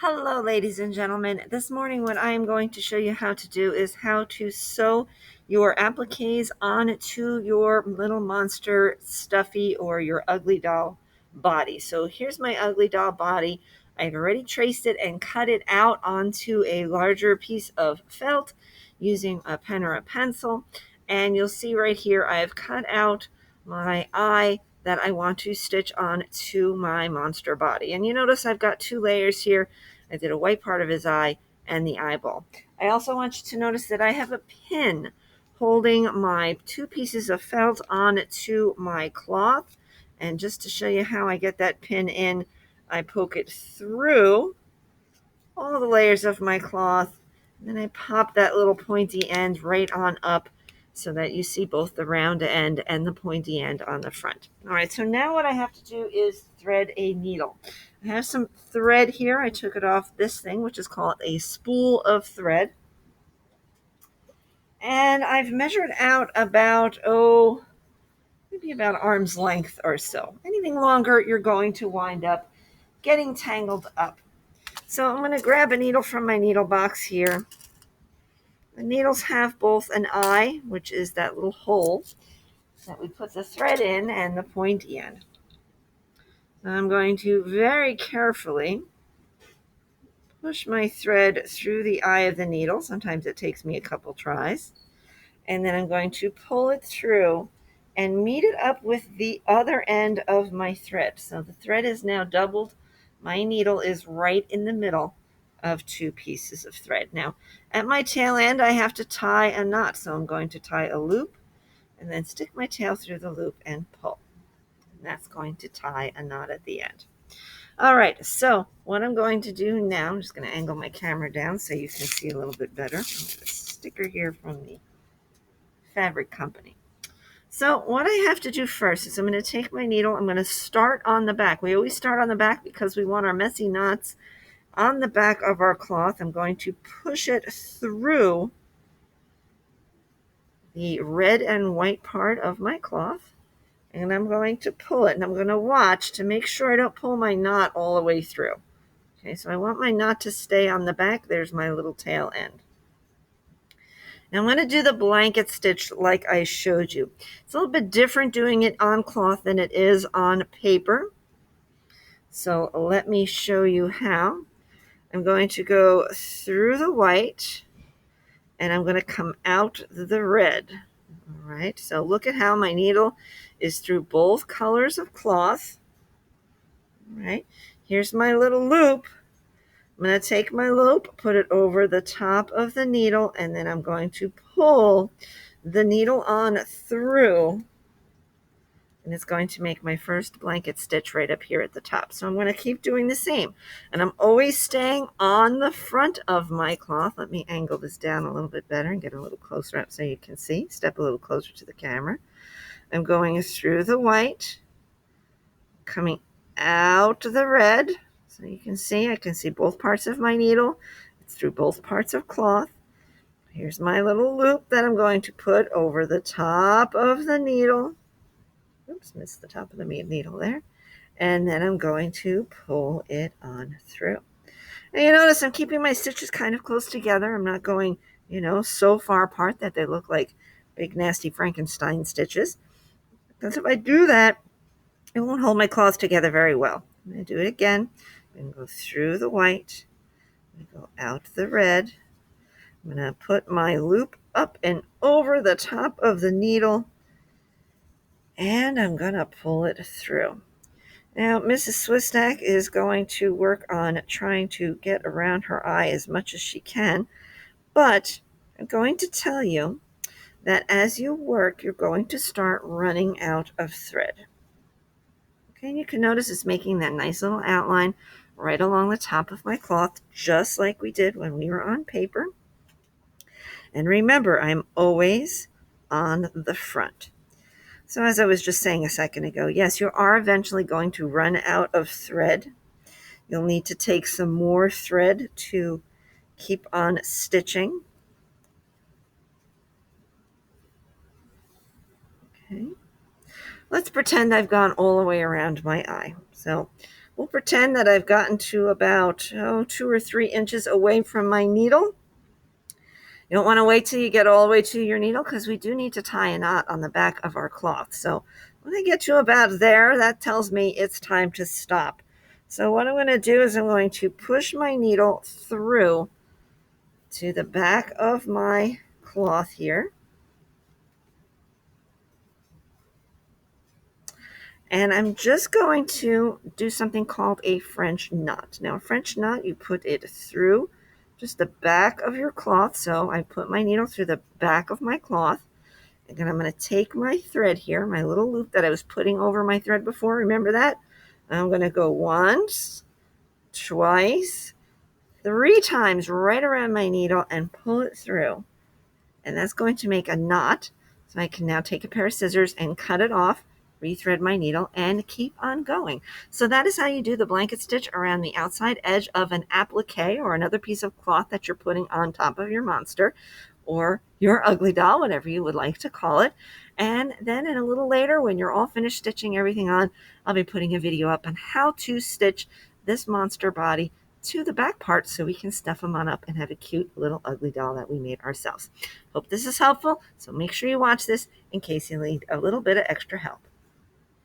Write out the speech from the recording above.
Hello, ladies and gentlemen. This morning, what I am going to show you how to do is how to sew your appliques onto your little monster stuffy or your ugly doll body. So here's my ugly doll body. I've already traced it and cut it out onto a larger piece of felt using a pen or a pencil. And you'll see right here, I have cut out my eye that I want to stitch on to my monster body. And you notice I've got two layers here. I did a white part of his eye and the eyeball. I also want you to notice that I have a pin holding my two pieces of felt onto my cloth. And just to show you how I get that pin in, I poke it through all the layers of my cloth. And then I pop that little pointy end right on up so that you see both the round end and the pointy end on the front. All right, so now what I have to do is thread a needle. I have some thread here. I took it off this thing, which is called a spool of thread. And I've measured out about, maybe about arm's length or so. Anything longer, you're going to wind up getting tangled up. So I'm going to grab a needle from my needle box here. The needles have both an eye, which is that little hole that we put the thread in, and the pointy end. So I'm going to very carefully push my thread through the eye of the needle. Sometimes it takes me a couple tries. And then I'm going to pull it through and meet it up with the other end of my thread. So the thread is now doubled. My needle is right in the middle of two pieces of thread. Now, at my tail end, I have to tie a knot. So I'm going to tie a loop and then stick my tail through the loop and pull. And that's going to tie a knot at the end. All right, so what I'm going to do now, I'm just going to angle my camera down so you can see a little bit better. I've got a sticker here from the fabric company. So what I have to do first is I'm going to take my needle. I'm going to start on the back. We always start on the back because we want our messy knots on the back of our cloth. I'm going to push it through the red and white part of my cloth, and I'm going to pull it, and I'm going to watch to make sure I don't pull my knot all the way through. Okay, so I want my knot to stay on the back. There's my little tail end. Now I'm going to do the blanket stitch like I showed you. It's a little bit different doing it on cloth than it is on paper. So let me show you how. I'm going to go through the white and I'm going to come out the red. All right, so look at how my needle is through both colors of cloth. All right, here's my little loop. I'm going to take my loop, put it over the top of the needle, and then I'm going to pull the needle on through, and it's going to make my first blanket stitch right up here at the top. So I'm going to keep doing the same, and I'm always staying on the front of my cloth. Let me angle this down a little bit better and get a little closer up so you can see. Step a little closer to the camera. I'm going through the white, coming out the red. So you can see, I can see both parts of my needle. It's through both parts of cloth. Here's my little loop that I'm going to put over the top of the needle. Oops, missed the top of the needle there. And then I'm going to pull it on through. And you notice I'm keeping my stitches kind of close together. I'm not going, so far apart that they look like big, nasty Frankenstein stitches. Because if I do that, it won't hold my cloth together very well. I'm going to do it again. I'm going to go through the white. I'm going to go out the red. I'm going to put my loop up and over the top of the needle. And I'm going to pull it through. Now, Mrs. Swistak is going to work on trying to get around her eye as much as she can. But I'm going to tell you that as you work, you're going to start running out of thread. Okay, and you can notice it's making that nice little outline right along the top of my cloth, just like we did when we were on paper. And remember, I'm always on the front. So as I was just saying a second ago, yes, you are eventually going to run out of thread. You'll need to take some more thread to keep on stitching. Okay. Let's pretend I've gone all the way around my eye. So We'll pretend that I've gotten to about 2 or 3 inches away from my needle. You don't want to wait till you get all the way to your needle because we do need to tie a knot on the back of our cloth. So when I get to about there, that tells me it's time to stop. So what I'm going to do is I'm going to push my needle through to the back of my cloth here. And I'm just going to do something called a French knot. Now, a French knot, you put it through just the back of your cloth. So I put my needle through the back of my cloth. And then I'm going to take my thread here, my little loop that I was putting over my thread before. Remember that? I'm going to go once, twice, 3 times right around my needle and pull it through. And that's going to make a knot. So I can now take a pair of scissors and cut it off, rethread my needle, and keep on going. So that is how you do the blanket stitch around the outside edge of an applique or another piece of cloth that you're putting on top of your monster or your ugly doll, whatever you would like to call it. And then in a little later, when you're all finished stitching everything on, I'll be putting a video up on how to stitch this monster body to the back part so we can stuff them on up and have a cute little ugly doll that we made ourselves. Hope this is helpful, so make sure you watch this in case you need a little bit of extra help.